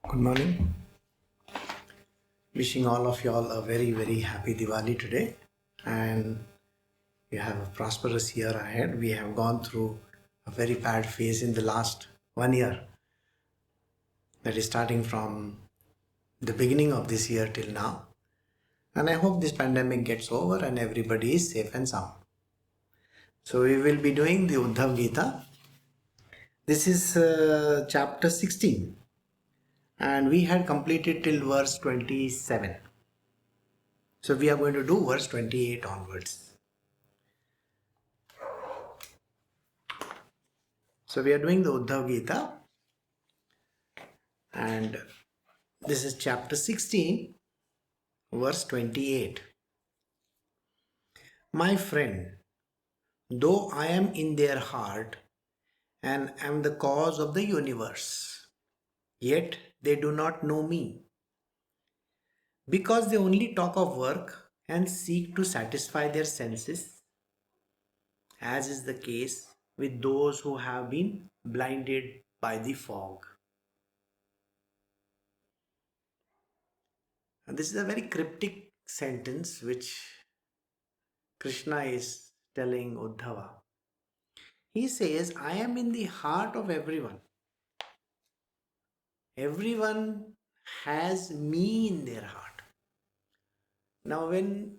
Good morning. Wishing all of you all a very, very happy Diwali today. And you have a prosperous year ahead. We have gone through a very bad phase in the last 1 year. That is starting from the beginning of this year till now. And I hope this pandemic gets over and everybody is safe and sound. So we will be doing the Uddhav Gita. This is chapter 16. And we had completed till verse 27. So we are going to do verse 28 onwards. So we are doing the Uddhav Gita, and this is chapter 16, verse 28. My friend, though I am in their heart and am the cause of the universe, yet they do not know me, because they only talk of work and seek to satisfy their senses, as is the case with those who have been blinded by the fog. And this is a very cryptic sentence which Krishna is telling Uddhava. He says, I am in the heart of everyone. Everyone has me in their heart. Now, when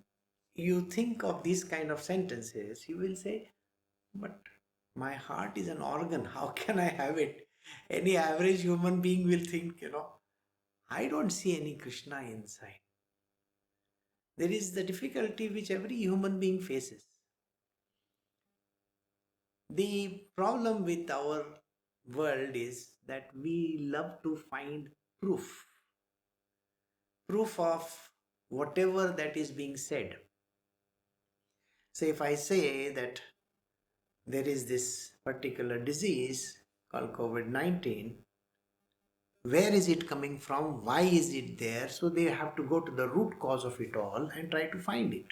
you think of these kind of sentences, you will say, but my heart is an organ. How can I have it? Any average human being will think, I don't see any Krishna inside. There is the difficulty which every human being faces. The problem with our world is that we love to find proof of whatever that is being said. So if I say that there is this particular disease called COVID-19, where is it coming from? Why is it there? So they have to go to the root cause of it all and try to find it.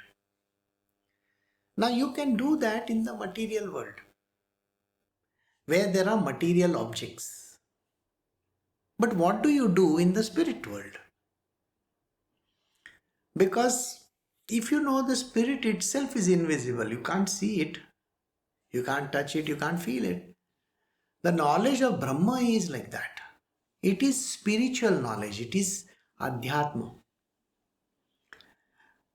Now you can do that in the material world, where there are material objects. But what do you do in the spirit world? Because if you know the spirit itself is invisible, you can't see it, you can't touch it, you can't feel it. The knowledge of Brahma is like that. It is spiritual knowledge, it is Adhyatma.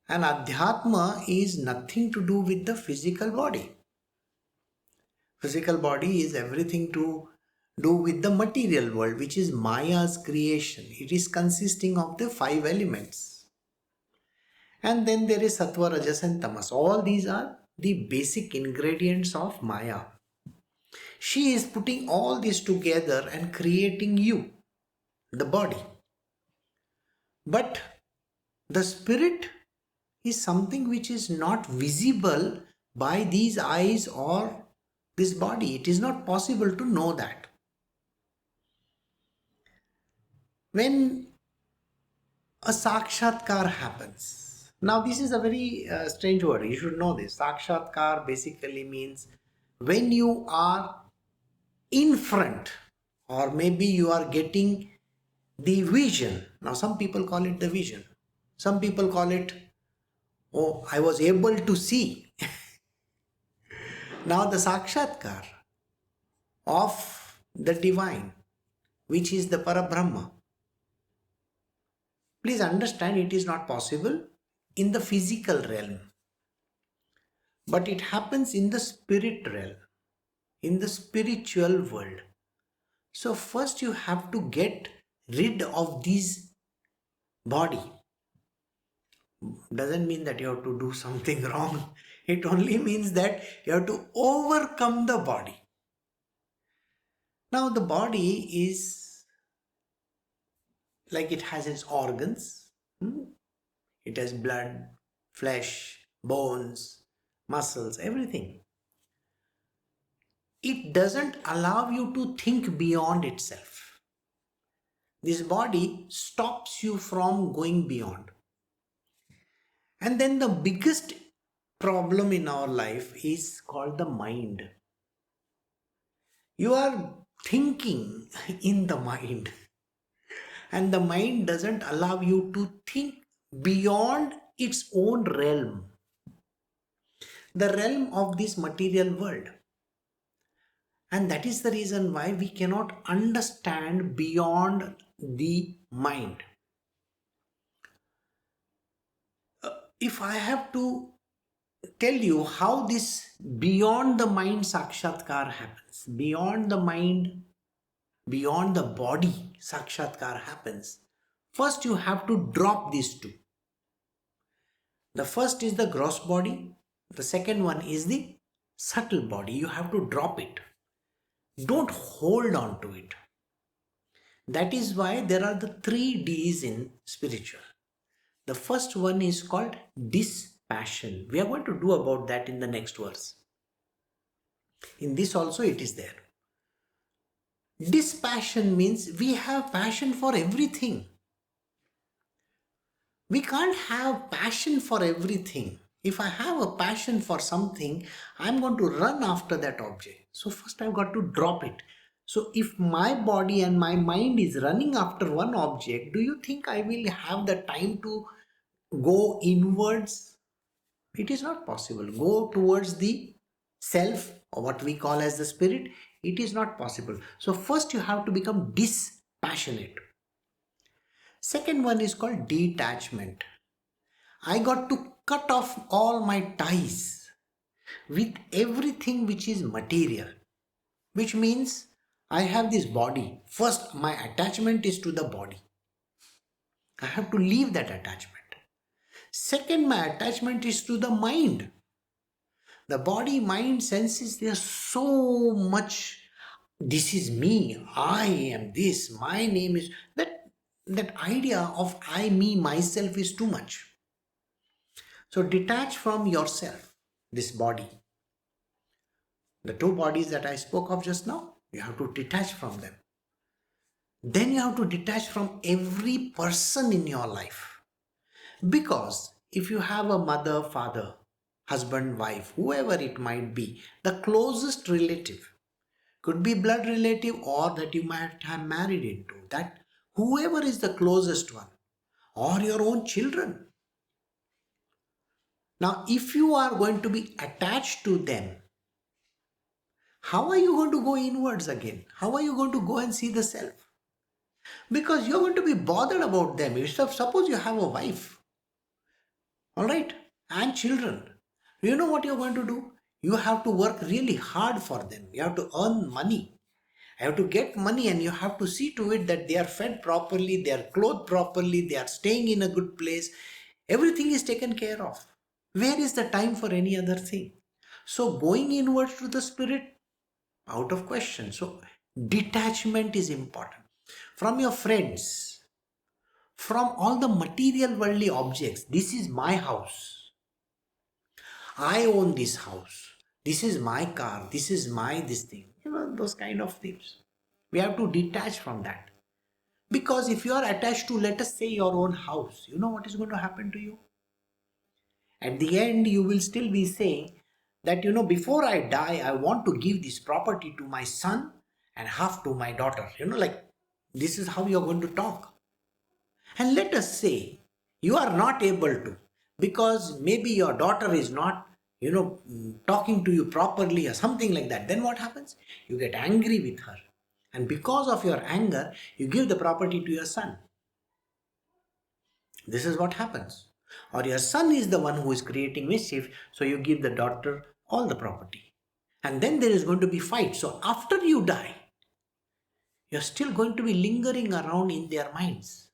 And Adhyatma is nothing to do with the physical body. Physical body is everything to do with the material world, which is Maya's creation. It is consisting of the 5 elements. And then there is Sattva, Rajas and Tamas. All these are the basic ingredients of Maya. She is putting all this together and creating you, the body. But the spirit is something which is not visible by these eyes or this body. It is not possible to know that. When a sakshatkar happens, now this is a very strange word, you should know this. Sakshatkar basically means when you are in front, or maybe you are getting the vision. Now some people call it the vision, some people call it, oh, I was able to see. Now the sakshatkar of the divine, which is the Parabrahma, please understand, it is not possible in the physical realm, but it happens in the spirit realm, in the spiritual world. So first you have to get rid of this body. Doesn't mean that you have to do something wrong. It only means that you have to overcome the body. Now the body is like it has its organs. It has blood, flesh, bones, muscles, everything. It doesn't allow you to think beyond itself. This body stops you from going beyond. And then the biggest problem in our life is called the mind. You are thinking in the mind. And the mind doesn't allow you to think beyond its own realm, the realm of this material world. And that is the reason why we cannot understand beyond the mind. If I have to tell you how this beyond the mind sakshatkar happens, beyond the mind, beyond the body sakshatkar happens, first you have to drop these two. The first is the gross body, the second one is the subtle body. You have to drop it. Don't hold on to it. That is why there are the 3 Ds in spiritual. The first one is called dispassion. We are going to do about that in the next verse. In this also it is there. Dispassion means we have passion for everything. We can't have passion for everything. If I have a passion for something, I'm going to run after that object. So first I've got to drop it. So if my body and my mind is running after one object, do you think I will have the time to go inwards? It is not possible. Go towards the self, or what we call as the spirit. It is not possible. So first you have to become dispassionate. Second one is called detachment. I got to cut off all my ties with everything which is material, which means I have this body. First, my attachment is to the body. I have to leave that attachment. Second, my attachment is to the mind. The body, mind, senses, they are so much. This is me. I am this. My name is that idea of I, me, myself is too much. So detach from yourself, this body. The 2 bodies that I spoke of just now, you have to detach from them. Then you have to detach from every person in your life. Because if you have a mother, father, husband, wife, whoever it might be, the closest relative, could be blood relative or that you might have married into, that whoever is the closest one, or your own children. Now, if you are going to be attached to them, how are you going to go inwards again? How are you going to go and see the self? Because you're going to be bothered about them. Suppose you have a wife, all right, and children. You know what you're going to do? You have to work really hard for them. You have to earn money. You have to get money and you have to see to it that they are fed properly, they are clothed properly, they are staying in a good place. Everything is taken care of. Where is the time for any other thing? So going inwards to the spirit, out of question. So detachment is important. From your friends, from all the material worldly objects. This is my house. I own this house. This is my car. This is my this thing. Those kind of things. We have to detach from that. Because if you are attached to, let us say, your own house, you know what is going to happen to you? At the end, you will still be saying that, before I die, I want to give this property to my son and half to my daughter. Like this is how you're going to talk. And let us say you are not able to, because maybe your daughter is not, talking to you properly or something like that. Then what happens? You get angry with her. And because of your anger, you give the property to your son. This is what happens. Or your son is the one who is creating mischief, so you give the daughter all the property. And then there is going to be fight. So after you die, you're still going to be lingering around in their minds.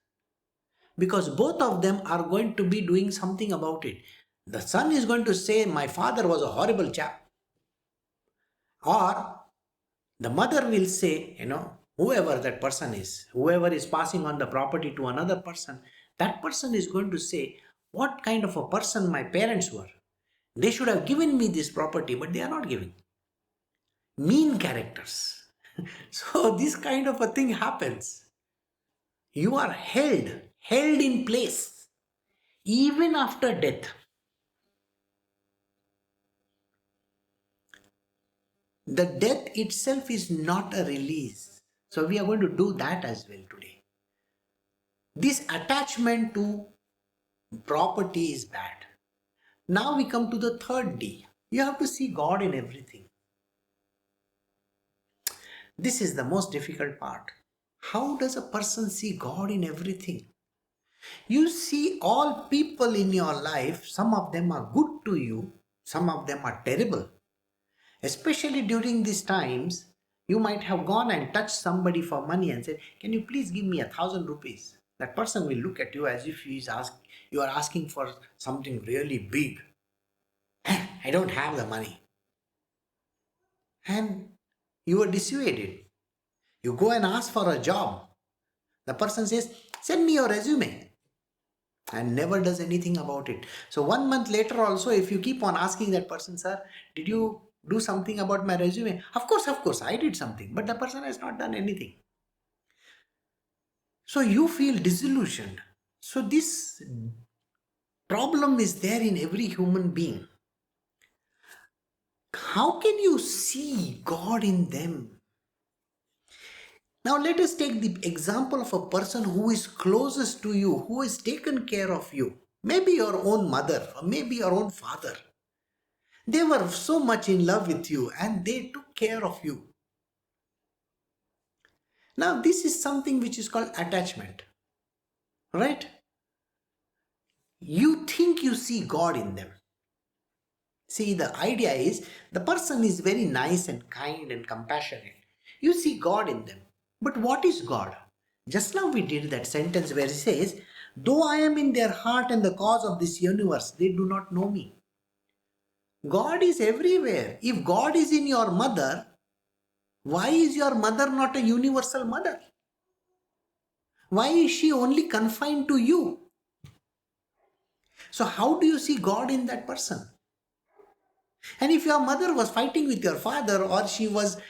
Because both of them are going to be doing something about it. The son is going to say, my father was a horrible chap. Or the mother will say, whoever that person is, whoever is passing on the property to another person, that person is going to say, what kind of a person my parents were. They should have given me this property, but they are not giving. Mean characters. So this kind of a thing happens. You are held in place, even after death. The death itself is not a release. So we are going to do that as well today. This attachment to property is bad. Now we come to the third D. You have to see God in everything. This is the most difficult part. How does a person see God in everything? You see all people in your life, some of them are good to you, some of them are terrible. Especially during these times, you might have gone and touched somebody for money and said, "Can you please give me 1,000 rupees?" That person will look at you as if you are asking for something really big. I don't have the money. And you are dissuaded. You go and ask for a job. The person says, "Send me your resume," and never does anything about it. So 1 month later also, if you keep on asking that person, "Sir, did you do something about my resume?" Of course, I did something. But the person has not done anything. So you feel disillusioned. So this problem is there in every human being. How can you see God in them? Now let us take the example of a person who is closest to you, who has taken care of you. Maybe your own mother or maybe your own father. They were so much in love with you and they took care of you. Now this is something which is called attachment, right? You think you see God in them. See, the idea is the person is very nice and kind and compassionate. You see God in them. But what is God? Just now we did that sentence where it says, "Though I am in their heart and the cause of this universe, they do not know me." God is everywhere. If God is in your mother, why is your mother not a universal mother? Why is she only confined to you? So how do you see God in that person? And if your mother was fighting with your father, or she was,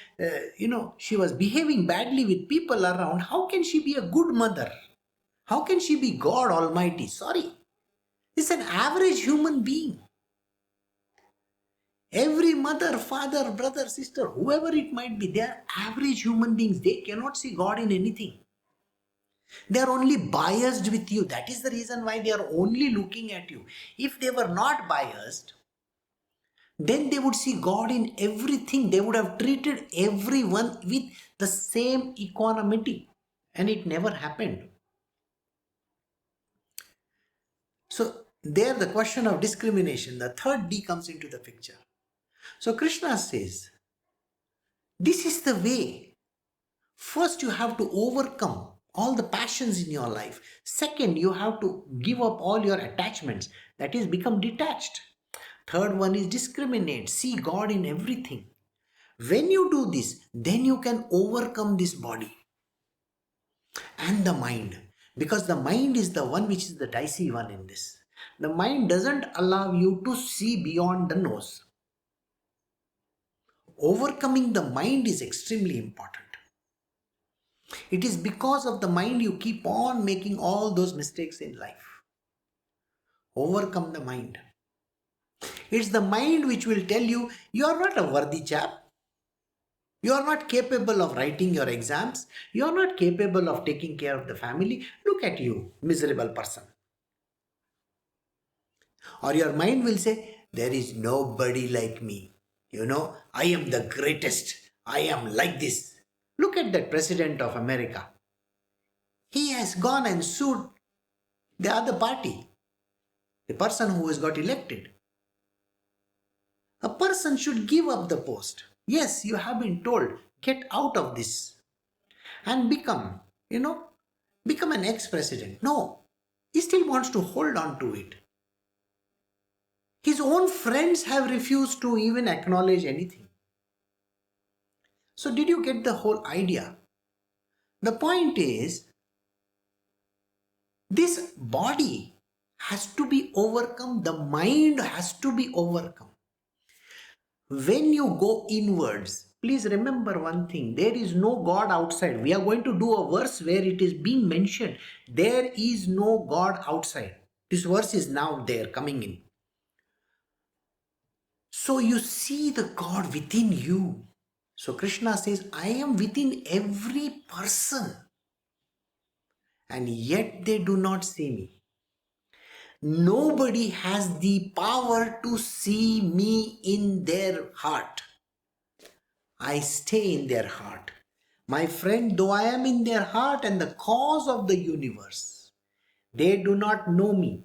she was behaving badly with people around, how can she be a good mother? How can she be God Almighty? Sorry. It's an average human being. Every mother, father, brother, sister, whoever it might be, they are average human beings. They cannot see God in anything. They are only biased with you. That is the reason why they are only looking at you. If they were not biased, then they would see God in everything. They would have treated everyone with the same equanimity. And it never happened. So there the question of discrimination, the third D comes into the picture. So Krishna says, this is the way. First you have to overcome all the passions in your life. Second, you have to give up all your attachments. That is, become detached. Third one is discriminate. See God in everything. When you do this, then you can overcome this body and the mind. Because the mind is the one which is the dicey one in this. The mind doesn't allow you to see beyond the nose. Overcoming the mind is extremely important. It is because of the mind you keep on making all those mistakes in life. Overcome the mind. It's the mind which will tell you, you are not a worthy chap. You are not capable of writing your exams. You are not capable of taking care of the family. Look at you, miserable person. Or your mind will say, there is nobody like me. I am the greatest. I am like this. Look at that president of America. He has gone and sued the other party, the person who has got elected. A person should give up the post. Yes, you have been told, get out of this and become an ex-president. No, he still wants to hold on to it. His own friends have refused to even acknowledge anything. So did you get the whole idea? The point is, this body has to be overcome. The mind has to be overcome. When you go inwards, please remember one thing. There is no God outside. We are going to do a verse where it is being mentioned. There is no God outside. This verse is now there coming in. So you see the God within you. So Krishna says, I am within every person. and yet they do not see me. Nobody has the power to see me in their heart. I stay in their heart. My friend, though I am in their heart and the cause of the universe, they do not know me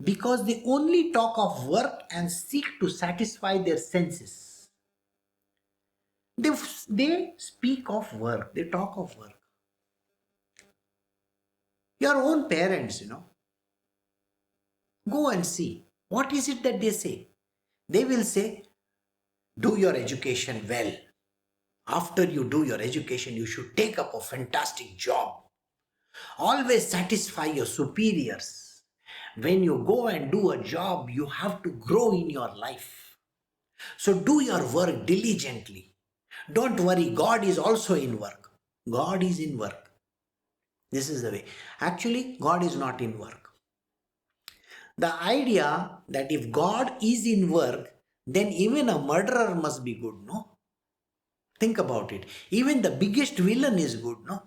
because they only talk of work and seek to satisfy their senses. They speak of work, they talk of work. Your own parents, go and see. What is it that they say? They will say, do your education well. After you do your education, you should take up a fantastic job. Always satisfy your superiors. When you go and do a job, you have to grow in your life. So do your work diligently. Don't worry, God is also in work. God is in work. This is the way. Actually, God is not in work. The idea that if God is in work, then even a murderer must be good, no? Think about it. Even the biggest villain is good, no?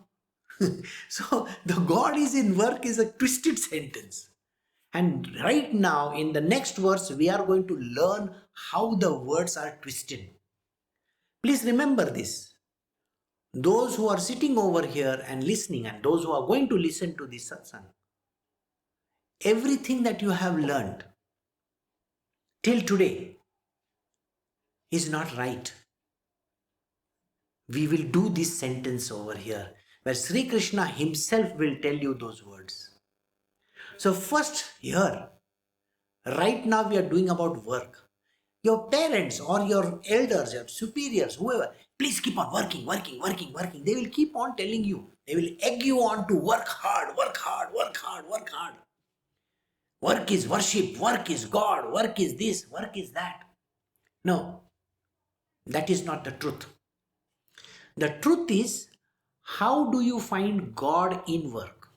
So the God is in work is a twisted sentence. And right now, in the next verse, we are going to learn how the words are twisted. Please remember this. Those who are sitting over here and listening, and those who are going to listen to this satsang, everything that you have learned till today is not right. We will do this sentence over here where Sri Krishna himself will tell you those words. So first here, right now we are doing about work. Your parents or your elders, your superiors, whoever, please keep on working. They will keep on telling you. They will egg you on to work hard. Work is worship, work is God, work is this, work is that. No, that is not the truth. The truth is, how do you find God in work?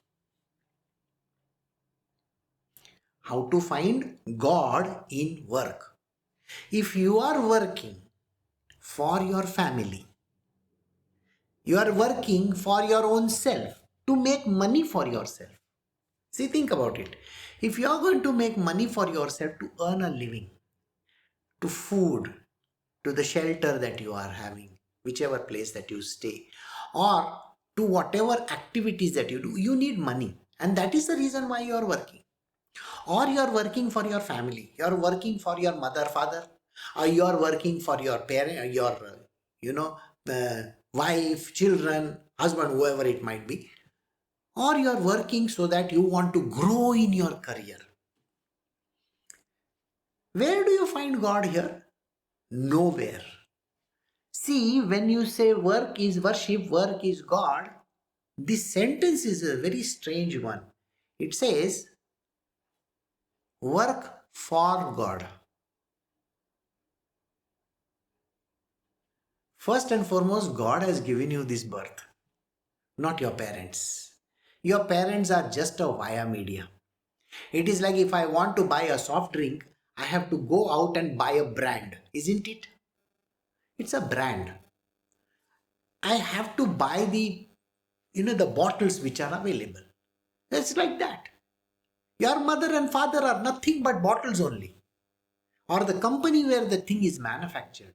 How to find God in work? If you are working for your family, you are working for your own self to make money for yourself. See, think about it. If you are going to make money for yourself to earn a living, to food, to the shelter that you are having, whichever place that you stay, or to whatever activities that you do, you need money. And that is the reason why you are working. Or you are working for your family, you are working for your mother, father, or you are working for your parent, your, wife, children, husband, whoever it might be. Or you are working so that you want to grow in your career. Where do you find God here? Nowhere. See, when you say work is worship, work is God, this sentence is a very strange one. It says, work for God. First and foremost, God has given you this birth, not your parents. Your parents are just a via media. It is like if I want to buy a soft drink, I have to go out and buy a brand, isn't it? It's a brand. I have to buy the bottles which are available. It's like that. Your mother and father are nothing but bottles only, or the company where the thing is manufactured.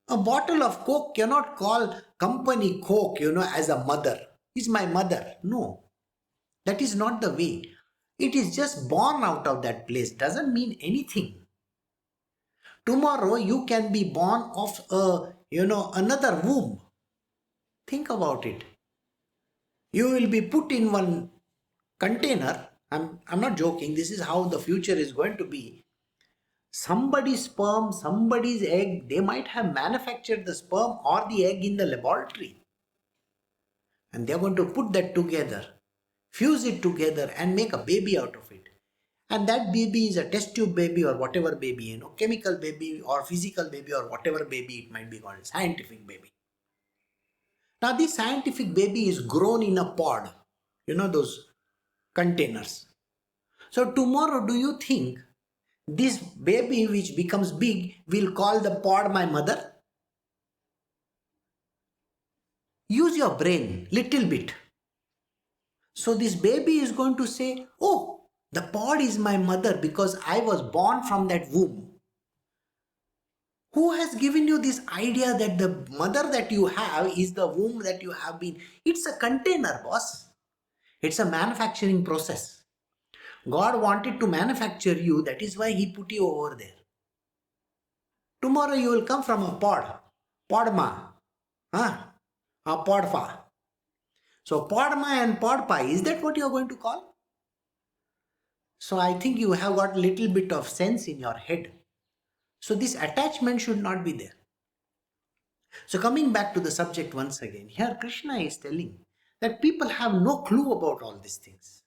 A bottle of Coke cannot call company Coke, as a mother. Is my mother. No, that is not the way. It is just born out of that place. Doesn't mean anything. Tomorrow you can be born of another womb. Think about it. You will be put in one container. I'm not joking. This is how the future is going to be. Somebody's sperm, somebody's egg, they might have manufactured the sperm or the egg in the laboratory. And they're going to put that together, fuse it together and make a baby out of it. And that baby is a test tube baby or whatever baby, chemical baby or physical baby or whatever baby it might be called, scientific baby. Now this scientific baby is grown in a pod, those containers. So tomorrow, do you think this baby which becomes big will call the pod my mother? Use your brain little bit. So this baby is going to say, oh, the pod is my mother because I was born from that womb. Who has given you this idea that the mother that you have is the womb that you have been? It's a container, boss. It's a manufacturing process. God wanted to manufacture you, that is why He put you over there. Tomorrow you will come from a pod. Podma. Huh? A podfa. So Podma and Podpa, is that what you are going to call? So I think you have got a little bit of sense in your head. So this attachment should not be there. So coming back to the subject once again, here Krishna is telling that people have no clue about all these things.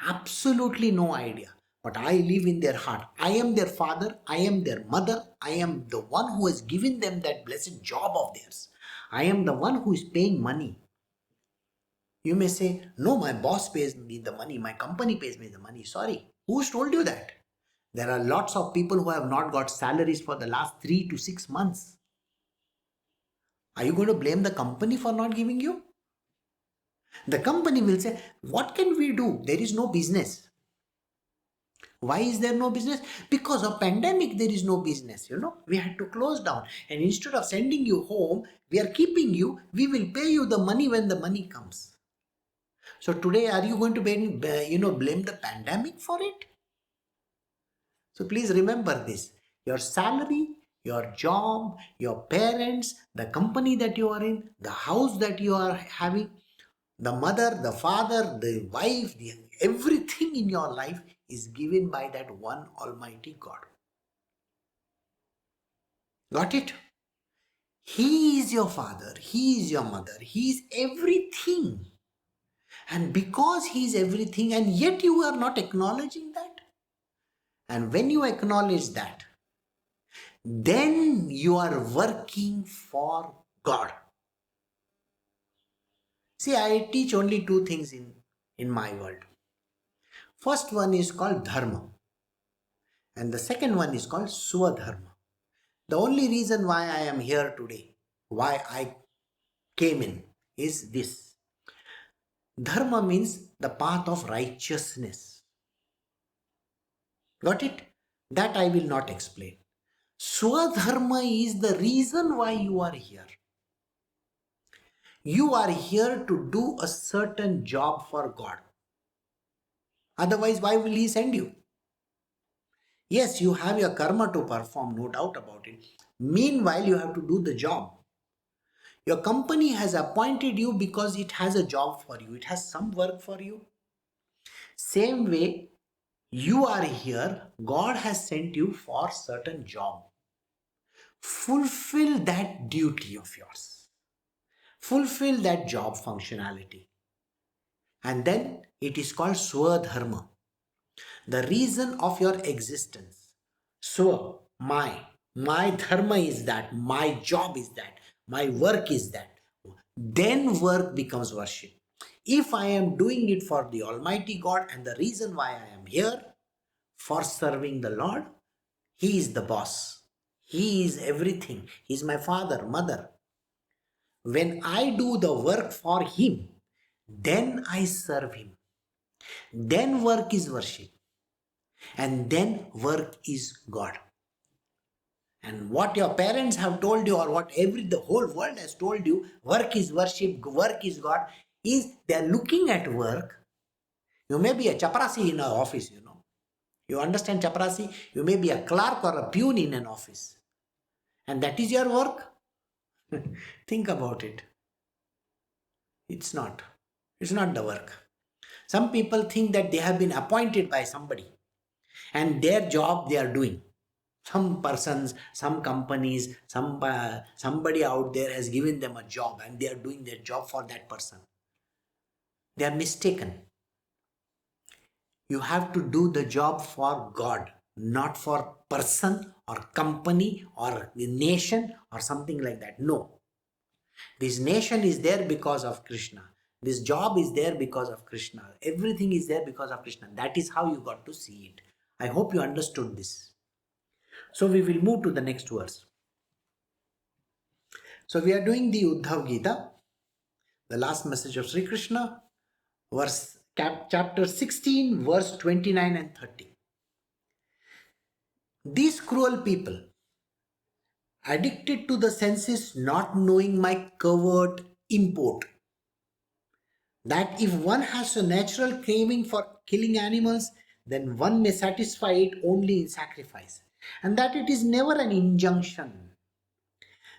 Absolutely no idea. But I live in their heart. I am their father. I am their mother. I am the one who has given them that blessed job of theirs. I am the one who is paying money. You may say, no, my boss pays me the money. My company pays me the money. Sorry. Who's told you that? There are lots of people who have not got salaries for the last 3 to 6 months. Are you going to blame the company for not giving you? The company will say, what can we do? There is no business. Why is there no business? Because of pandemic, there is no business. We had to close down. And instead of sending you home, we are keeping you. We will pay you the money when the money comes. So today, are you going to blame the pandemic for it? So please remember this. Your salary, your job, your parents, the company that you are in, the house that you are having, the mother, the father, the wife, everything in your life is given by that one Almighty God. Got it? He is your father. He is your mother. He is everything. And because He is everything, and yet you are not acknowledging that. And when you acknowledge that, then you are working for God. See, I teach only two things in my world. First one is called Dharma. And the second one is called Swadharma. The only reason why I am here today, why I came in, is this. Dharma means the path of righteousness. Got it? That I will not explain. Swadharma is the reason why you are here. You are here to do a certain job for God. Otherwise, why will He send you? Yes, you have your karma to perform, no doubt about it. Meanwhile, you have to do the job. Your company has appointed you because it has a job for you. It has some work for you. Same way, you are here. God has sent you for certain job. Fulfill that duty of yours. Fulfill that job functionality. And then it is called Swadharma. The reason of your existence. Swa, my dharma is that, my job is that, my work is that. Then work becomes worship. If I am doing it for the Almighty God and the reason why I am here, for serving the Lord, He is the boss. He is everything. He is my father, mother. When I do the work for Him, then I serve Him. Then work is worship. And then work is God. And what your parents have told you, or what the whole world has told you, work is worship, work is God, is they are looking at work. You may be a chaprasi in an office, You understand chaprasi? You may be a clerk or a peon in an office. And that is your work? Think about it. It's not. It's not the work. Some people think that they have been appointed by somebody and their job they are doing. Some persons, some companies, somebody out there has given them a job and they are doing their job for that person. They are mistaken. You have to do the job for God, not for person or company or nation or something like that. No. This nation is there because of Krishna. This job is there because of Krishna. Everything is there because of Krishna. That is how you got to see it. I hope you understood this. So we will move to the next verse. So we are doing the Uddhav Gita, the last message of Sri Krishna. chapter 16, verse 29 and 30. These cruel people, addicted to the senses, not knowing my covert import, that if one has a natural craving for killing animals, then one may satisfy it only in sacrifice, and that it is never an injunction.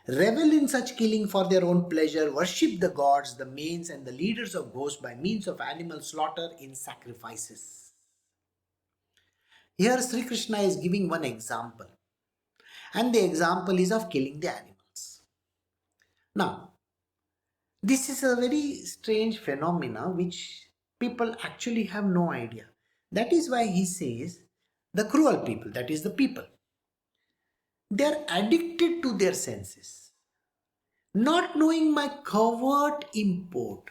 Revel in such killing for their own pleasure, worship the gods, the manes, and the leaders of ghosts by means of animal slaughter in sacrifices. Here, Sri Krishna is giving one example, and the example is of killing the animals. Now, this is a very strange phenomena which people actually have no idea. That is why he says the cruel people, that is the people, they are addicted to their senses, not knowing my covert import.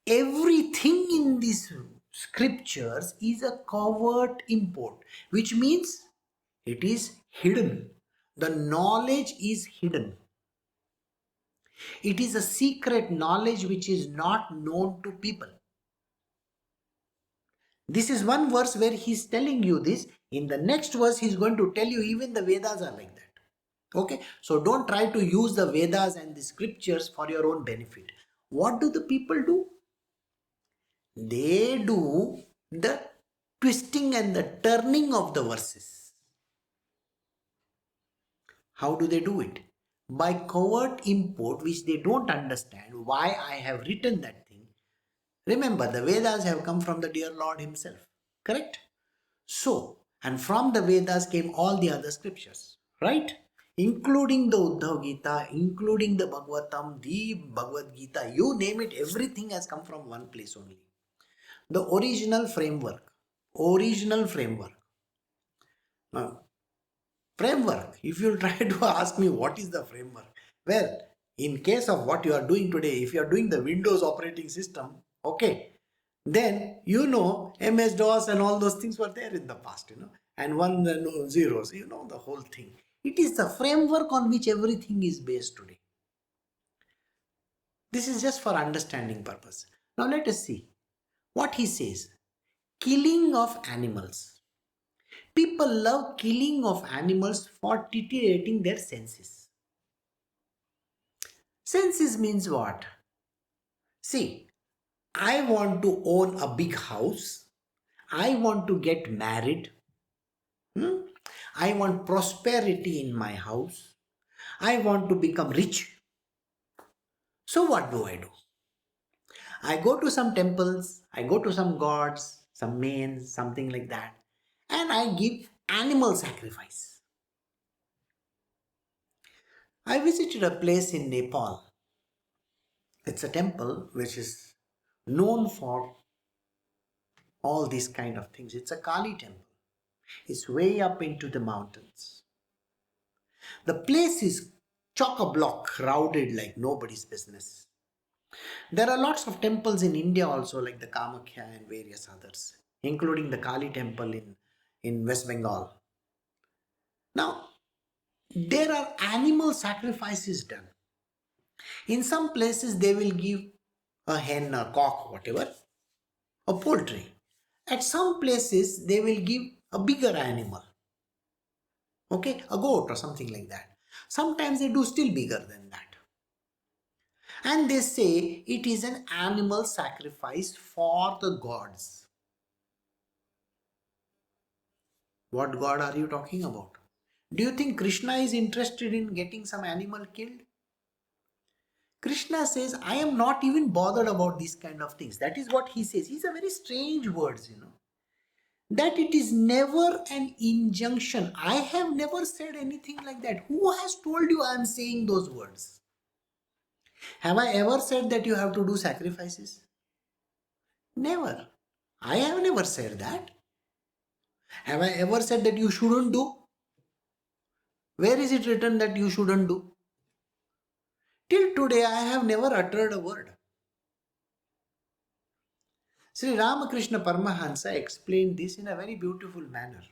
Everything in these scriptures is a covert import, which means it is hidden. The knowledge is hidden. It is a secret knowledge which is not known to people. This is one verse where he's telling you this. In the next verse, he's going to tell you even the Vedas are like that. Okay, so don't try to use the Vedas and the scriptures for your own benefit. What do the people do? They do the twisting and the turning of the verses. How do they do it? By covert import, which they don't understand why I have written that thing. Remember, the Vedas have come from the dear Lord himself, correct? So, and from the Vedas came all the other scriptures, right? Including the Uddhav Gita, including the Bhagavatam, the Bhagavad Gita, you name it, everything has come from one place only. The original framework. Now, framework, if you try to ask me what is the framework, well, in case of what you are doing today, if you are doing the Windows operating system, okay, then you know MS-DOS and all those things were there in the past, and one no, zeros, the whole thing. It is the framework on which everything is based today. This is just for understanding purpose. Now let us see what he says. Killing of animals. People love killing of animals for titillating their senses. Senses means what? See, I want to own a big house. I want to get married. I want prosperity in my house. I want to become rich. So what do? I go to some temples, I go to some gods, some manes, something like that, and I give animal sacrifice. I visited a place in Nepal. It's a temple which is known for all these kind of things. It's a Kali temple. It's way up into the mountains. The place is chock-a-block crowded like nobody's business. There are lots of temples in India also, like the Kamakhya and various others, including the Kali temple in West Bengal. Now, there are animal sacrifices done. In some places, they will give a hen, a cock, whatever, a poultry. At some places, they will give a bigger animal, okay, a goat or something like that. Sometimes they do still bigger than that. And they say it is an animal sacrifice for the gods. What god are you talking about? Do you think Krishna is interested in getting some animal killed? Krishna says, I am not even bothered about these kind of things. That is what he says. These are very strange words, That it is never an injunction. I have never said anything like that. Who has told you I am saying those words? Have I ever said that you have to do sacrifices? Never. I have never said that. Have I ever said that you shouldn't do? Where is it written that you shouldn't do? Till today, I have never uttered a word. Sri Ramakrishna Paramahansa explained this in a very beautiful manner.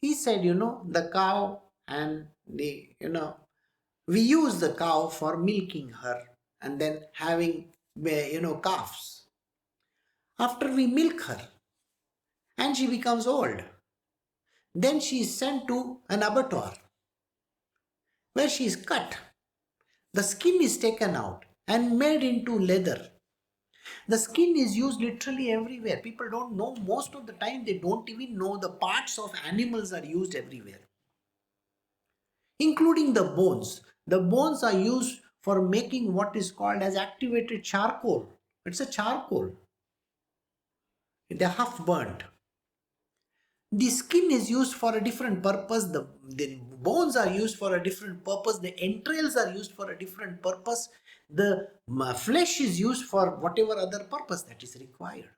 He said, the cow and we use the cow for milking her and then having, calves. After we milk her and she becomes old, then she is sent to an abattoir where she is cut. The skin is taken out and made into leather. The skin is used literally everywhere. People don't know, most of the time they don't even know the parts of animals are used everywhere, including the bones. The bones are used for making what is called as activated charcoal. It's a charcoal. They're half burnt. The skin is used for a different purpose. The bones are used for a different purpose. The entrails are used for a different purpose. The flesh is used for whatever other purpose that is required.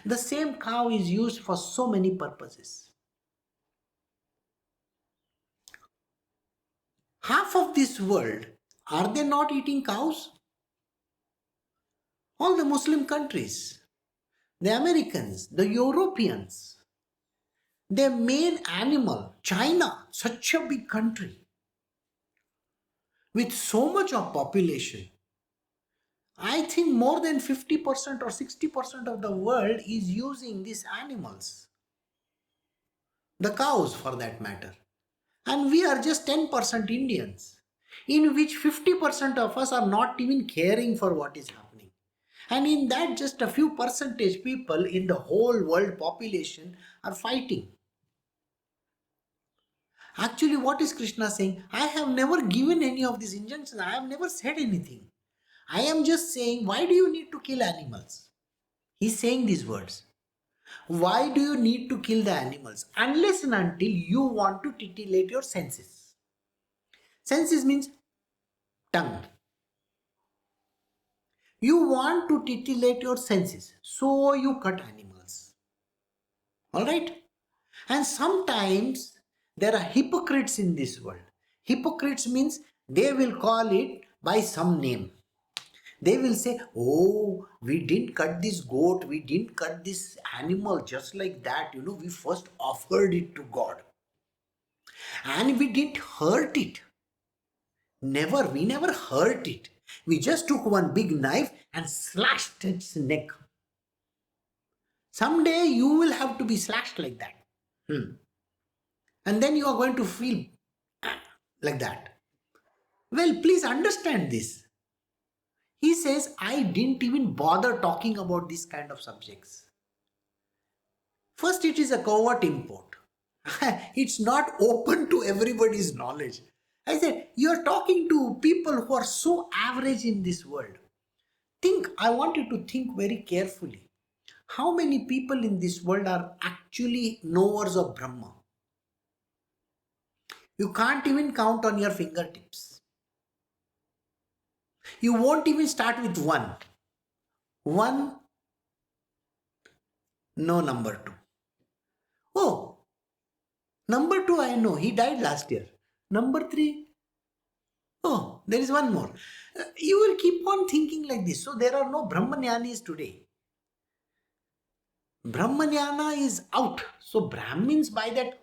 The same cow is used for so many purposes. Half of this world, are they not eating cows? All the Muslim countries, the Americans, the Europeans, their main animal, China, such a big country with so much of population. I think more than 50% or 60% of the world is using these animals, the cows for that matter. And we are just 10% Indians, in which 50% of us are not even caring for what is happening. And in that, just a few percentage people in the whole world population are fighting. Actually, what is Krishna saying? I have never given any of these injunctions. I have never said anything. I am just saying, why do you need to kill animals? He's saying these words. Why do you need to kill the animals? Unless and until you want to titillate your senses. Senses means tongue. You want to titillate your senses, so you cut animals. Alright? And sometimes there are hypocrites in this world. Hypocrites means they will call it by some name. They will say, oh, we didn't cut this goat, we didn't cut this animal just like that. We first offered it to God. And we didn't hurt it. We never hurt it. We just took one big knife and slashed its neck. Someday you will have to be slashed like that. And then you are going to feel like that. Well, please understand this. He says, I didn't even bother talking about these kind of subjects. First, it is a covert import. It's not open to everybody's knowledge. I said, you're talking to people who are so average in this world. I want you to think very carefully. How many people in this world are actually knowers of Brahma? You can't even count on your fingertips. You won't even start with one. One, no number two. Oh, number two I know, he died last year. Number three, oh, there is one more. You will keep on thinking like this. So there are no Brahmanyanis today. Brahmanyana is out. So Brahmins by that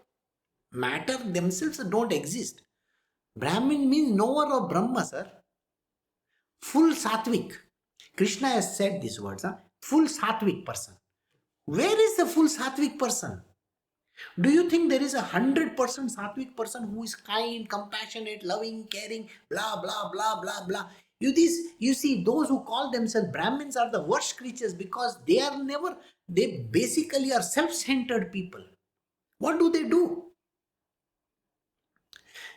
matter themselves don't exist. Brahmin means knower of Brahma, sir. Full sattvic. Krishna has said these words, full sattvic person. Where is the full sattvic person? Do you think there is 100% sattvic person who is kind, compassionate, loving, caring, blah, blah, blah, blah, blah? You see, those who call themselves Brahmins are the worst creatures because they basically are self-centered people. What do?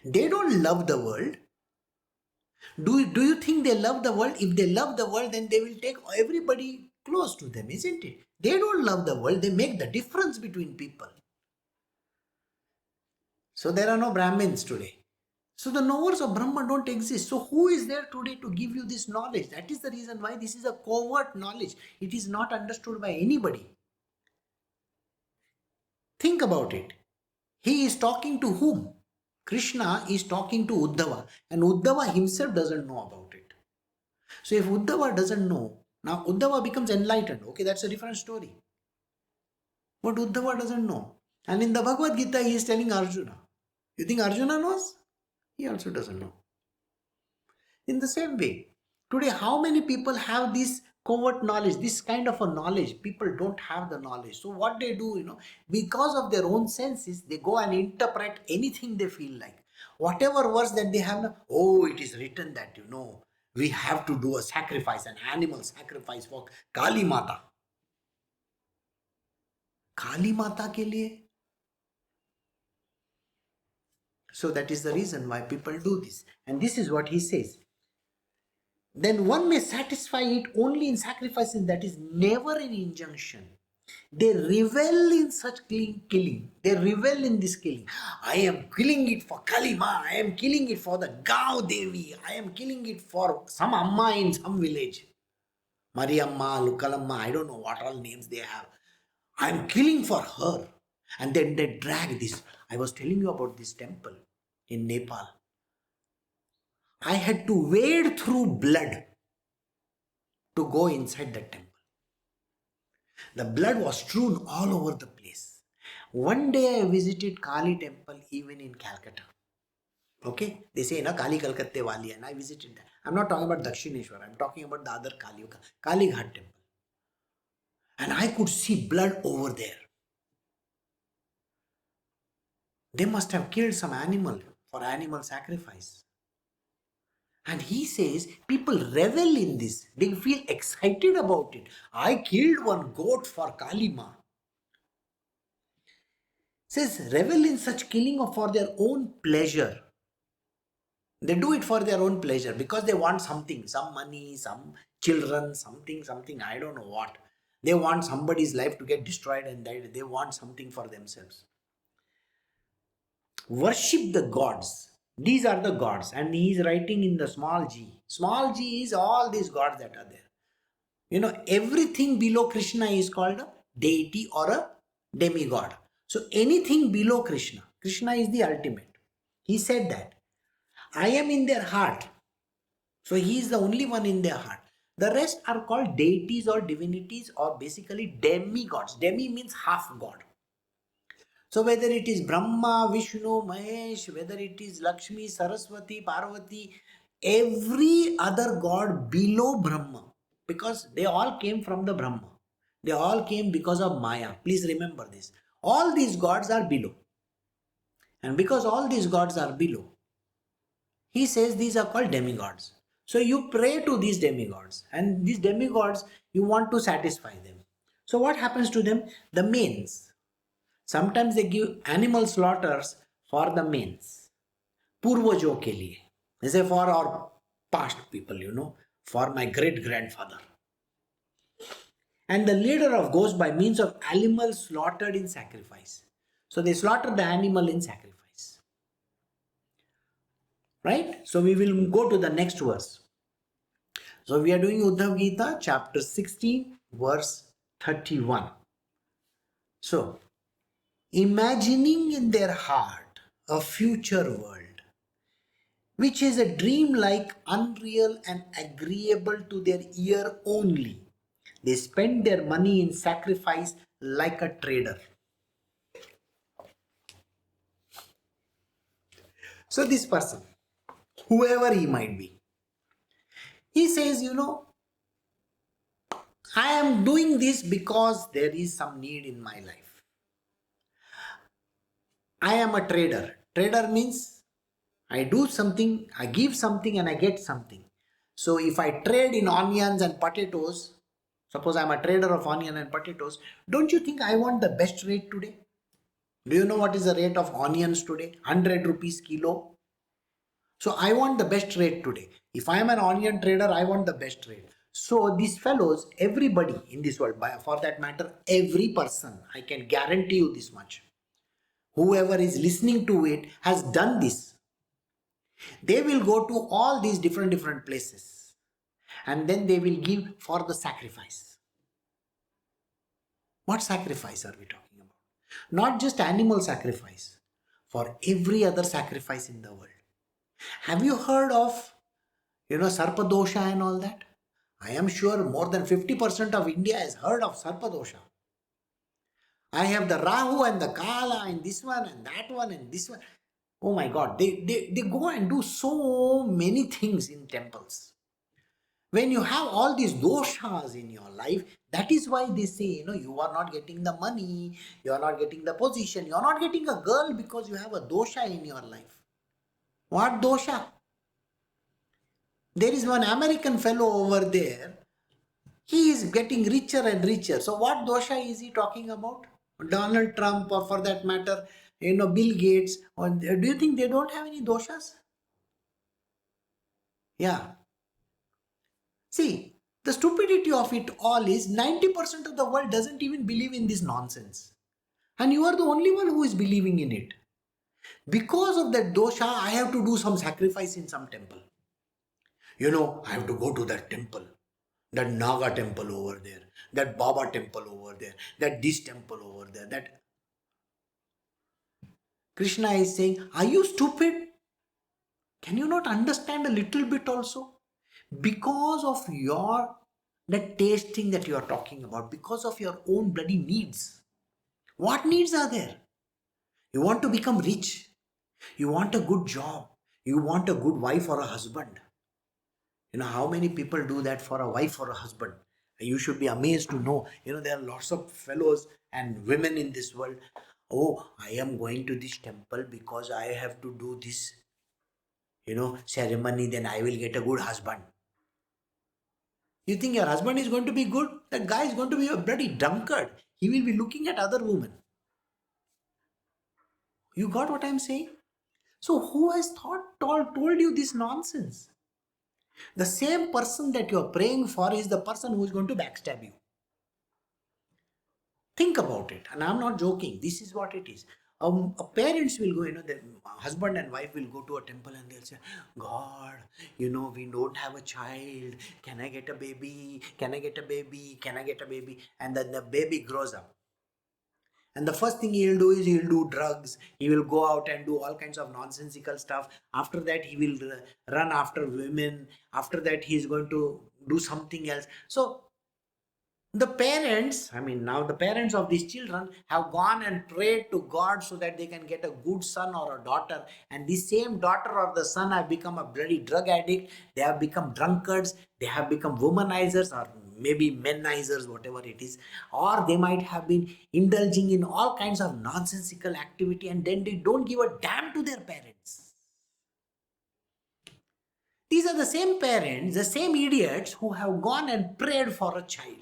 They don't love the world. Do you think they love the world? If they love the world, then they will take everybody close to them, isn't it? They don't love the world. They make the difference between people. So there are no Brahmins today. So the knowers of Brahma don't exist. So who is there today to give you this knowledge? That is the reason why this is a covert knowledge. It is not understood by anybody. Think about it. He is talking to whom? Krishna is talking to Uddhava, and Uddhava himself doesn't know about it. So if Uddhava doesn't know, now Uddhava becomes enlightened. Okay, that's a different story. But Uddhava doesn't know. And in the Bhagavad Gita, he is telling Arjuna. You think Arjuna knows? He also doesn't know. In the same way, today how many people have this Covert knowledge, this kind of a knowledge, people don't have the knowledge. So what they do, because of their own senses, they go and interpret anything they feel like. Whatever verse that they have, oh, it is written that, we have to do a sacrifice, an animal sacrifice for Kali Mata. Kali Mata ke liye. So that is the reason why people do this. And this is what he says. Then one may satisfy it only in sacrifices, that is never an injunction. They revel in such killing. They revel in this killing. I am killing it for Kalima. I am killing it for the Gao Devi. I am killing it for some Amma in some village. Mariamma, Lukalamma, I don't know what all names they have. I am killing for her. And then they drag this. I was telling you about this temple in Nepal. I had to wade through blood to go inside the temple. The blood was strewn all over the place. One day I visited Kali temple even in Calcutta. Okay, they say Kali Kalkatte wali, and I visited that. I'm not talking about Dakshineshwar, I'm talking about the other Kali Ghat temple. And I could see blood over there. They must have killed some animal for animal sacrifice. And he says people revel in this. They feel excited about it. I killed one goat for Kalima. Says revel in such killing for their own pleasure. They do it for their own pleasure because they want something, some money, some children, something, I don't know what. They want somebody's life to get destroyed and they want something for themselves. Worship the gods. These are the gods, and he is writing in the small g. Small g is all these gods that are there. Everything below Krishna is called a deity or a demigod. So anything below Krishna is the ultimate. He said that I am in their heart. So he is the only one in their heart. The rest are called deities or divinities or basically demigods. Demi means half god. So whether it is Brahma, Vishnu, Mahesh, whether it is Lakshmi, Saraswati, Parvati, every other god below Brahma, because they all came from the Brahma. They all came because of Maya. Please remember this. All these gods are below. And because all these gods are below, he says these are called demigods. So you pray to these demigods, and these demigods, you want to satisfy them. So what happens to them? The mains. Sometimes they give animal slaughters for the mains. Purvajo ke liye. They say for our past people, for my great grandfather. And the leader of goes by means of animals slaughtered in sacrifice. So they slaughter the animal in sacrifice. Right? So we will go to the next verse. So we are doing Uddhav Gita chapter 16 verse 31. So imagining in their heart a future world, which is a dream-like, unreal and agreeable to their ear only, they spend their money in sacrifice like a trader. So this person, whoever he might be, he says, I am doing this because there is some need in my life. I am a trader. Trader means I do something, I give something and I get something. So if I trade in onions and potatoes, suppose I'm a trader of onion and potatoes, don't you think I want the best rate today? Do you know what is the rate of onions today? 100 rupees kilo. So I want the best rate today. If I am an onion trader, I want the best rate. So these fellows, everybody in this world, for that matter, every person, I can guarantee you this much. Whoever is listening to it has done this. They will go to all these different places and then they will give for the sacrifice. What sacrifice are we talking about? Not just animal sacrifice, for every other sacrifice in the world. Have you heard of, Sarpadosha and all that? I am sure more than 50% of India has heard of Sarpadosha. I have the Rahu and the Kala and this one and that one and this one. Oh my God, they go and do so many things in temples. When you have all these doshas in your life, that is why they say, you are not getting the money, you are not getting the position, you are not getting a girl because you have a dosha in your life. What dosha? There is one American fellow over there. He is getting richer and richer. So what dosha is he talking about? Donald Trump, or for that matter, Bill Gates. Or do you think they don't have any doshas? Yeah. See, the stupidity of it all is 90% of the world doesn't even believe in this nonsense. And you are the only one who is believing in it. Because of that dosha, I have to do some sacrifice in some temple. I have to go to that temple, that Naga temple over there, that Baba temple over there, that this temple over there, that Krishna is saying, are you stupid? Can you not understand a little bit also? Because of that tasting that you are talking about, because of your own bloody needs. What needs are there? You want to become rich. You want a good job. You want a good wife or a husband. How many people do that for a wife or a husband? You should be amazed to know, there are lots of fellows and women in this world. Oh, I am going to this temple because I have to do this, ceremony, then I will get a good husband. You think your husband is going to be good? That guy is going to be a bloody drunkard. He will be looking at other women. You got what I'm saying? So who has told you this nonsense? The same person that you are praying for is the person who is going to backstab you. Think about it. And I'm not joking. This is what it is. Parents will go, the husband and wife will go to a temple and they'll say, God, we don't have a child. Can I get a baby? Can I get a baby? Can I get a baby? And then the baby grows up. And the first thing he'll do is he'll do drugs. He will go out and do all kinds of nonsensical stuff. After that, he will run after women. After that, he is going to do something else. So the parents, now the parents of these children have gone and prayed to God so that they can get a good son or a daughter. And this same daughter or the son have become a bloody drug addict. They have become drunkards. They have become womanizers or maybe menizers, whatever it is. Or they might have been indulging in all kinds of nonsensical activity and then they don't give a damn to their parents. These are the same parents, the same idiots who have gone and prayed for a child.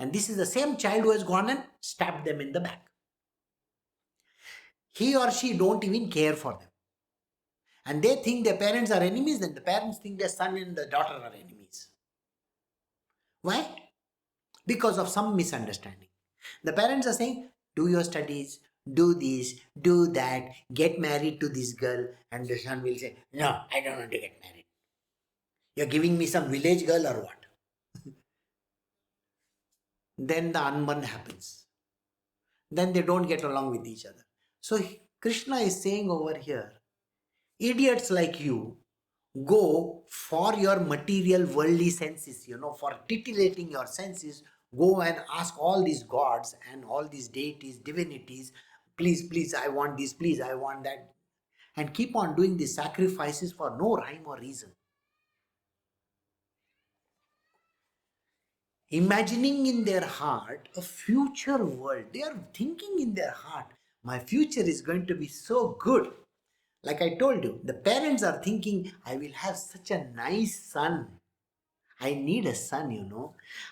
And this is the same child who has gone and stabbed them in the back. He or she don't even care for them. And they think their parents are enemies, then the parents think their son and the daughter are enemies. Why? Because of some misunderstanding. The parents are saying, do your studies, do this, do that, get married to this girl. And the son will say, no, I don't want to get married. You're giving me some village girl or what? Then the unborn happens. Then they don't get along with each other. So Krishna is saying over here, idiots like you go for your material worldly senses, for titillating your senses, go and ask all these gods and all these deities, divinities, please, I want this, please, I want that, and keep on doing these sacrifices for no rhyme or reason. Imagining in their heart a future world. They are thinking in their heart, my future is going to be so good. Like I told you, the parents are thinking, I will have such a nice son. I need a son,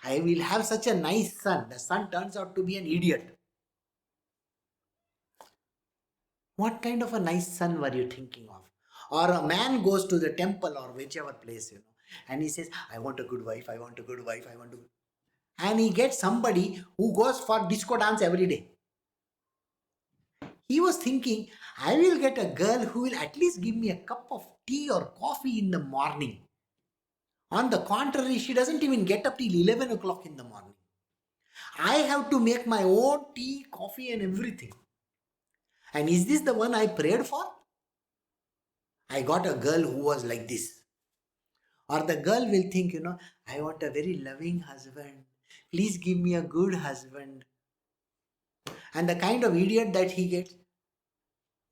I will have such a nice son. The son turns out to be an idiot. What kind of a nice son were you thinking of? Or a man goes to the temple or whichever place, and he says, I want a good wife, I want a good wife, I want to. And he gets somebody who goes for disco dance every day. He was thinking, I will get a girl who will at least give me a cup of tea or coffee in the morning. On the contrary, she doesn't even get up till 11 o'clock in the morning. I have to make my own tea, coffee and everything. And is this the one I prayed for? I got a girl who was like this. Or the girl will think, I want a very loving husband. Please give me a good husband. And the kind of idiot that he gets,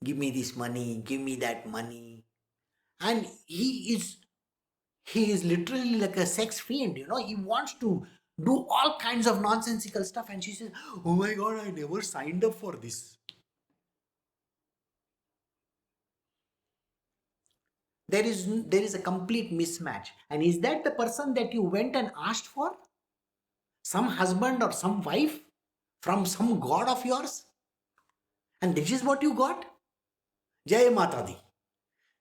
give me this money, give me that money. And he is He is literally like a sex fiend, he wants to do all kinds of nonsensical stuff. And she says, oh my God, I never signed up for this. There is a complete mismatch. And is that the person that you went and asked for? Some husband or some wife from some god of yours? And this is what you got? Jai Mata Di.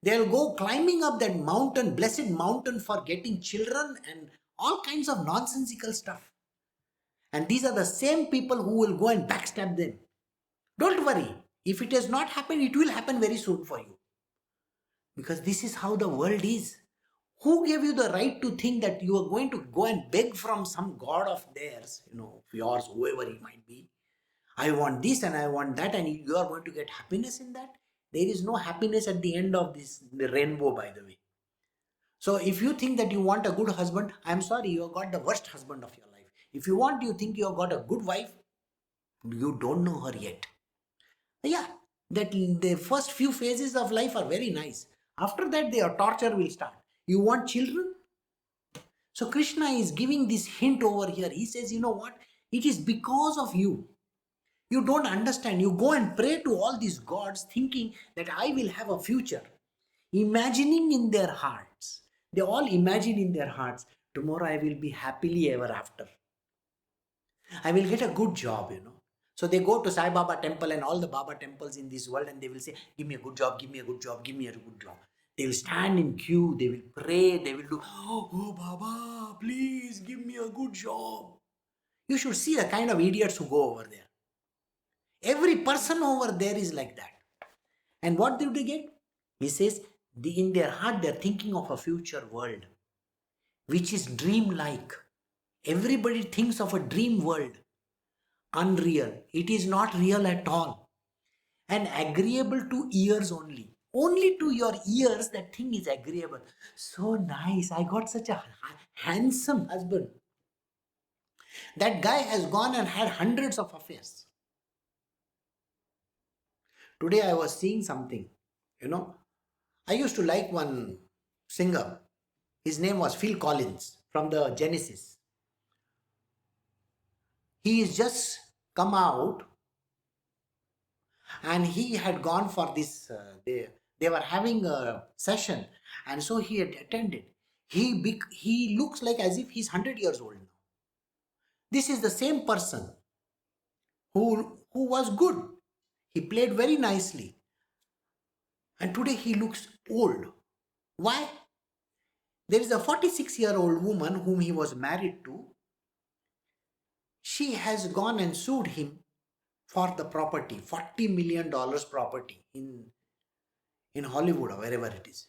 They'll go climbing up that mountain, blessed mountain, for getting children and all kinds of nonsensical stuff. And these are the same people who will go and backstab them. Don't worry. If it has not happened, it will happen very soon for you. Because this is how the world is. Who gave you the right to think that you are going to go and beg from some god of theirs, yours, whoever it might be? I want this and I want that, and you are going to get happiness in that? There is no happiness at the end of the rainbow, by the way. So if you think that you want a good husband, I'm sorry, you have got the worst husband of your life. If you think you have got a good wife, you don't know her yet. Yeah, that the first few phases of life are very nice. After that, their torture will start. You want children? So Krishna is giving this hint over here. He says, you know what? It is because of you. You don't understand. You go and pray to all these gods thinking that I will have a future. Imagining in their hearts. They all imagine in their hearts, tomorrow I will be happily ever after. I will get a good job. So they go to Sai Baba temple and all the Baba temples in this world, and they will say, give me a good job, give me a good job, give me a good job. They will stand in queue, they will pray, they will do, oh Baba, please give me a good job. You should see the kind of idiots who go over there. Every person over there is like that. And what do they get? He says, in their heart they're thinking of a future world, which is dream-like. Everybody thinks of a dream world. Unreal. It is not real at all. And agreeable to ears only. Only to your ears that thing is agreeable. So nice. I got such a handsome husband. That guy has gone and had hundreds of affairs. Today I was seeing something. I used to like one singer. His name was Phil Collins from the Genesis. He is just come out and he had gone for this, they were having a session, and so he had attended. He looks like as if he's 100 years old now. This is the same person who was good. He played very nicely. And today he looks old. Why? There is a 46-year-old woman whom he was married to. She has gone and sued him for the property, $40 million property in Hollywood or wherever it is.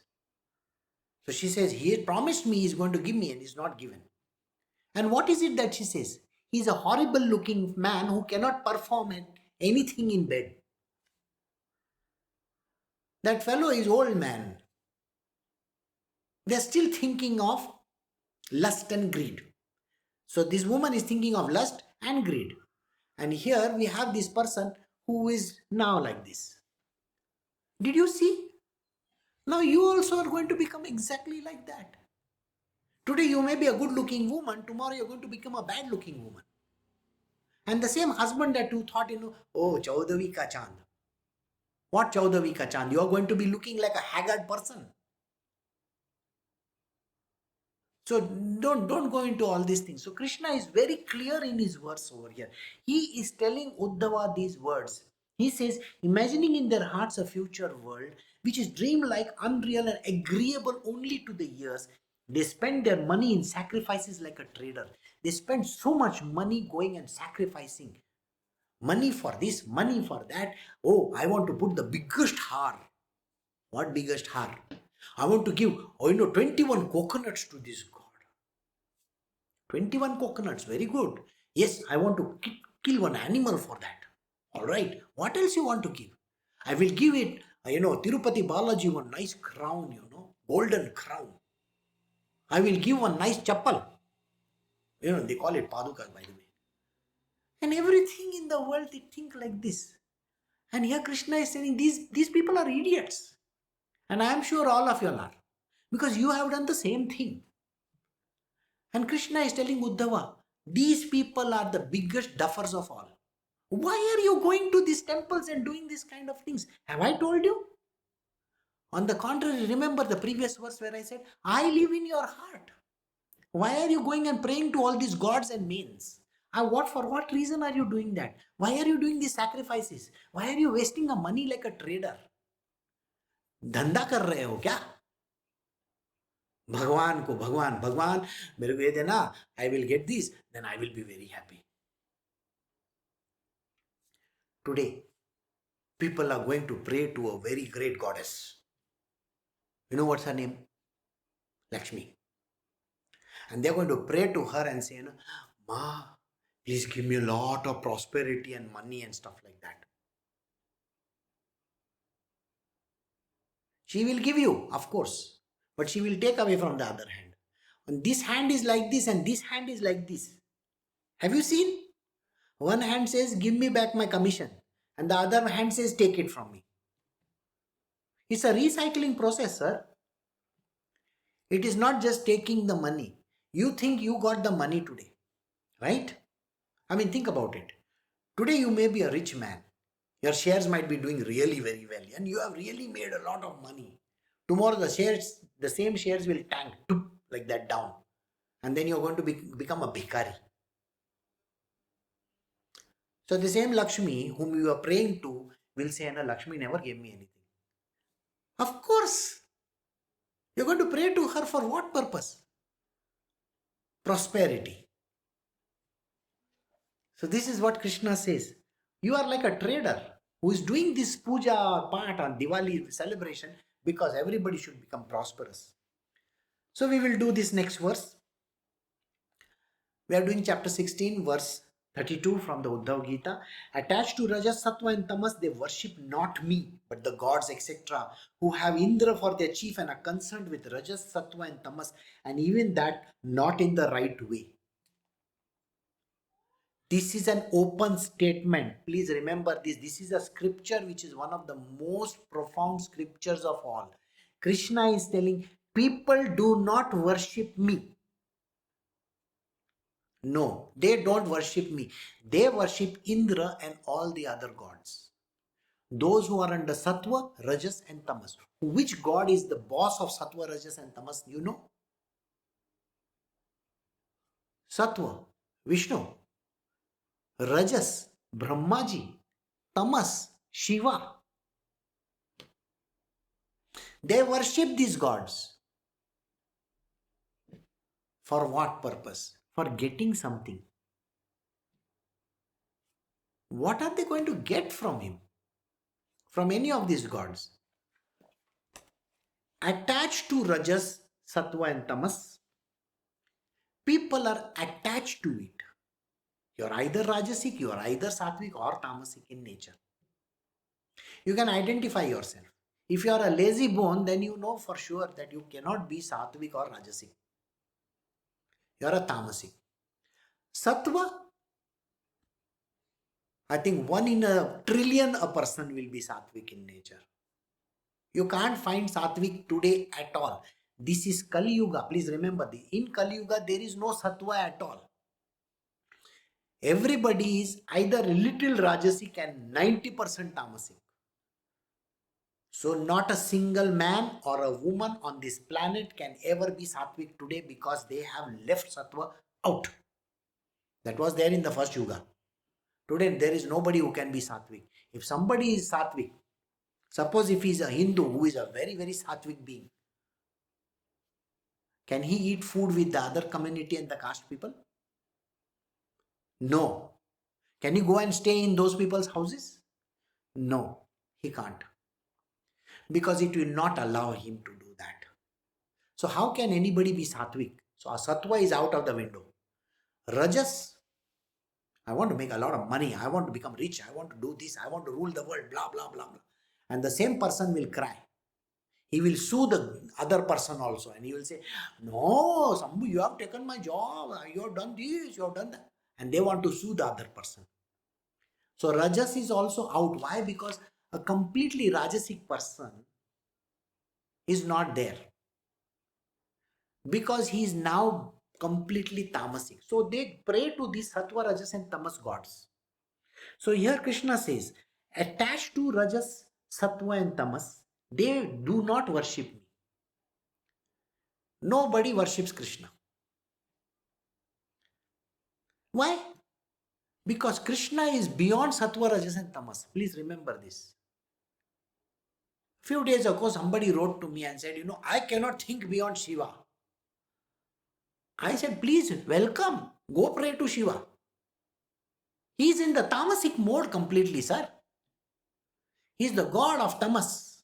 So she says, he had promised me he's going to give me and he's not given. And what is it that she says? He's a horrible looking man who cannot perform anything in bed. That fellow is old man. They're still thinking of lust and greed. So this woman is thinking of lust and greed. And here we have this person who is now like this. Did you see? Now you also are going to become exactly like that. Today you may be a good looking woman, tomorrow you're going to become a bad looking woman. And the same husband that you thought, oh, Chaudavi ka chand. What Chaudavi ka chand? You are going to be looking like a haggard person. So don't go into all these things. So Krishna is very clear in his verse over here. He is telling Uddhava these words. He says, imagining in their hearts a future world, which is dream-like, unreal and agreeable only to the ears, they spend their money in sacrifices like a trader. They spend so much money going and sacrificing. Money for this, money for that. Oh, I want to put the biggest har. What biggest har? I want to give, 21 coconuts to this god. 21 coconuts, very good. Yes, I want to kill one animal for that. All right, what else you want to give? I will give it, Tirupati Balaji one nice crown, golden crown. I will give one nice chappal. They call it padukas, by the way. And everything in the world, they think like this. And here Krishna is saying, these people are idiots. And I am sure all of you are. because you have done the same thing. And Krishna is telling Uddhava, these people are the biggest duffers of all. Why are you going to these temples and doing this kind of things? Have I told you? On the contrary, remember the previous verse where I said, I live in your heart. Why are you going and praying to all these gods and mains? For what reason are you doing that? Why are you doing these sacrifices? Why are you wasting a money like a trader? धंधा कर रहे हो क्या? भगवान को भगवान मेरे को ये देना, I will get this, then I will be very happy. Today, people are going to pray to a very great goddess. You know what's her name? Lakshmi. And they're going to pray to her and say, Ma, please give me a lot of prosperity and money and stuff like that. She will give you, of course, but she will take away from the other hand. And this hand is like this and this hand is like this. Have you seen? One hand says, give me back my commission, and the other hand says, take it from me. It's a recycling process, sir. It is not just taking the money. You think you got the money today, right? I mean, think about it. Today you may be a rich man. Your shares might be doing really very well and you have really made a lot of money. Tomorrow the same shares will tank like that down. And then you're going to become a bhikari. So the same Lakshmi whom you are praying to will say, Lakshmi never gave me anything. Of course. You're going to pray to her for what purpose? Prosperity. So this is what Krishna says. You are like a trader who is doing this puja part on Diwali celebration because everybody should become prosperous. So we will do this next verse. We are doing chapter 16, verse 32 from the Uddhav Gita. Attached to Rajas, Sattva and Tamas, they worship not me, but the gods, etc., who have Indra for their chief and are concerned with Rajas, Sattva and Tamas, and even that not in the right way. This is an open statement. Please remember this. This is a scripture which is one of the most profound scriptures of all. Krishna is telling people do not worship me. No, they don't worship me. They worship Indra and all the other gods. Those who are under Sattva, Rajas and Tamas. Which god is the boss of Sattva, Rajas and Tamas? You know? Sattva, Vishnu. Rajas, Brahmaji. Tamas, Shiva. They worship these gods. For what purpose? For getting something. What are they going to get from him? From any of these gods? Attached to Rajas, Sattva and Tamas, people are attached to it. You're either Rajasic, you're either Sattvic or Tamasic in nature. You can identify yourself. If you are a lazy bone, then you know for sure that you cannot be Sattvic or Rajasic. You are a Tamasic. Sattva, I think 1 in a trillion a person will be Sattvic in nature. You can't find Sattvic today at all. This is Kali Yuga. Please remember this. In Kali Yuga, there is no Sattva at all. Everybody is either a little Rajasic and 90% Tamasic. So not a single man or a woman on this planet can ever be Sattvic today because they have left Sattva out. That was there in the first Yuga. Today there is nobody who can be Sattvic. If somebody is Sattvic, suppose if he is a Hindu who is a very, very Sattvic being, can he eat food with the other community and the caste people? No. Can he go and stay in those people's houses? No, he can't. Because it will not allow him to do that. So how can anybody be Sattvic? So a Sattva is out of the window. Rajas, I want to make a lot of money. I want to become rich. I want to do this. I want to rule the world. Blah, blah, blah, blah. And the same person will cry. He will sue the other person also. And he will say, no, Sambhu, you have taken my job. You have done this. You have done that. And they want to sue the other person. So Rajas is also out. Why? Because a completely Rajasic person is not there. because he is now completely tamasic. So they pray to these sattva, rajas and tamas gods. So here Krishna says, attached to rajas, sattva and tamas, they do not worship me. Nobody worships Krishna. Why? Because Krishna is beyond sattva, rajas and tamas. Please remember this. Few days ago, somebody wrote to me and said, I cannot think beyond Shiva. I said, please, welcome. Go pray to Shiva. He is in the tamasic mode completely, sir. He is the god of tamas.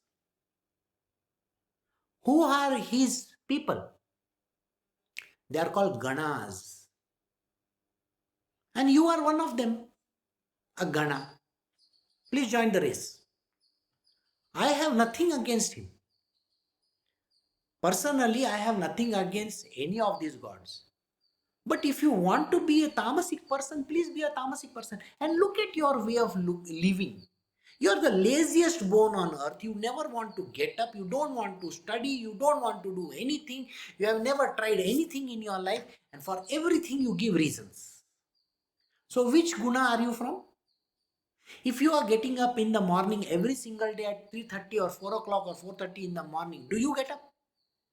Who are his people? They are called ganas. And you are one of them, a gana. Please join the race. I have nothing against him. Personally, I have nothing against any of these gods. But if you want to be a tamasic person, please be a tamasic person. And look at your way of living. You're the laziest bone on earth. You never want to get up. You don't want to study. You don't want to do anything. You have never tried anything in your life. And for everything, you give reasons. So which guna are you from? If you are getting up in the morning every single day at 3:30 or 4 o'clock or 4:30 in the morning, do you get up?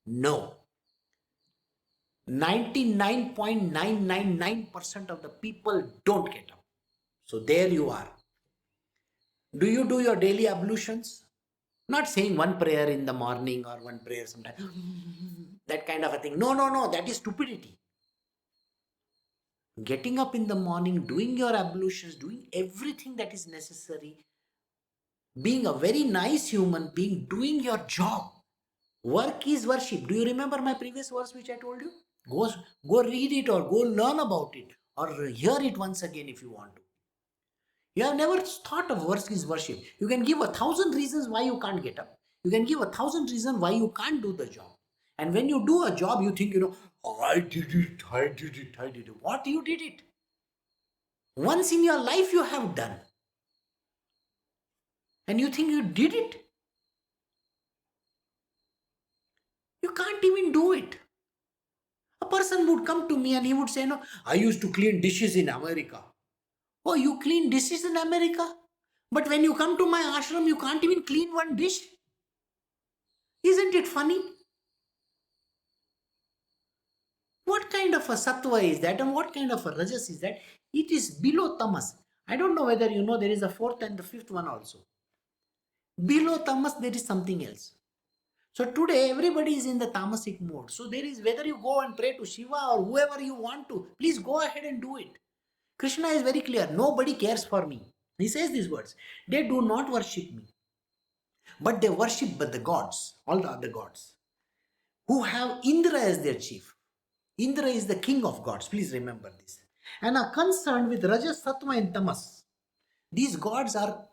No. 99.999% of the people don't get up. So there you are. Do you do your daily ablutions? Not saying one prayer in the morning or one prayer sometime. That kind of a thing. No. That is stupidity. Getting up in the morning, doing your ablutions, doing everything that is necessary, being a very nice human being, doing your job. Work is worship. Do you remember my previous verse which I told you? Go read it or go learn about it or hear it once again if you want to. You have never thought of work is worship. You can give 1,000 reasons why you can't get up. You can give 1,000 reasons why you can't do the job. And when you do a job, you think, oh, I did it. What you did it? Once in your life you have done. And you think you did it? You can't even do it. A person would come to me and he would say, no, I used to clean dishes in America. Oh, you clean dishes in America? But when you come to my ashram, you can't even clean one dish. Isn't it funny? What kind of a sattva is that and what kind of a rajas is that? It is below tamas. I don't know whether you know there is a fourth and the fifth one also. Below tamas, there is something else. So today, everybody is in the tamasic mode. So there is, whether you go and pray to Shiva or whoever you want to, please go ahead and do it. Krishna is very clear. Nobody cares for me. He says these words. They do not worship me. But they worship but the gods, all the other gods, who have Indra as their chief. Indra is the king of gods. Please remember this. And are concerned with Rajas, Sattva and Tamas. These gods are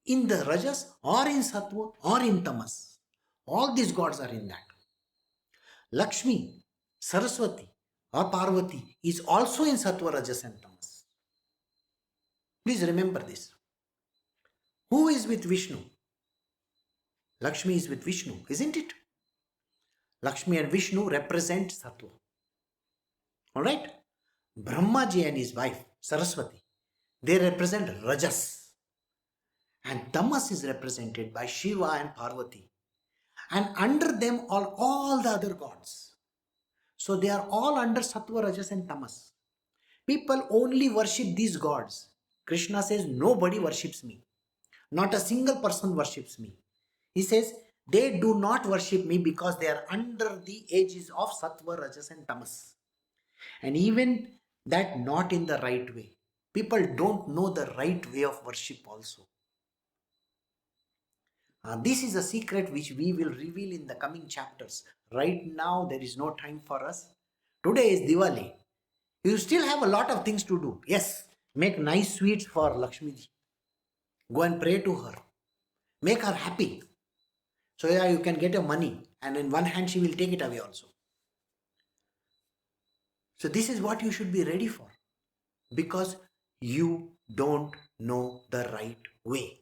in the Rajas or in Sattva or in Tamas. All these gods are in that. Lakshmi, Saraswati or Parvati is also in Sattva, Rajas and Tamas. Please remember this. Who is with Vishnu? Lakshmi is with Vishnu, isn't it? Lakshmi and Vishnu represent Sattva. Alright? Brahmaji and his wife, Saraswati, they represent Rajas. And Tamas is represented by Shiva and Parvati. And under them are all the other gods. So they are all under Sattva, Rajas and Tamas. People only worship these gods. Krishna says, nobody worships me. Not a single person worships me. He says, they do not worship me because they are under the aegis of Sattva, Rajas and Tamas. And even that not in the right way. People don't know the right way of worship also. This is a secret which we will reveal in the coming chapters. Right now, there is no time for us. Today is Diwali. You still have a lot of things to do. Yes, make nice sweets for Lakshmi ji. Go and pray to her. Make her happy. So yeah, you can get your money. And in one hand, she will take it away also. So this is what you should be ready for. Because you don't know the right way.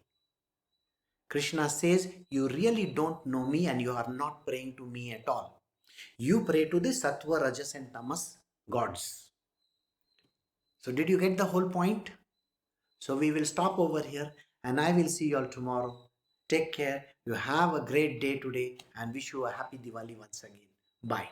Krishna says, you really don't know me and you are not praying to me at all. You pray to the Sattva, Rajas and Tamas gods. So did you get the whole point? So we will stop over here and I will see you all tomorrow. Take care. You have a great day today and wish you a happy Diwali once again. Bye.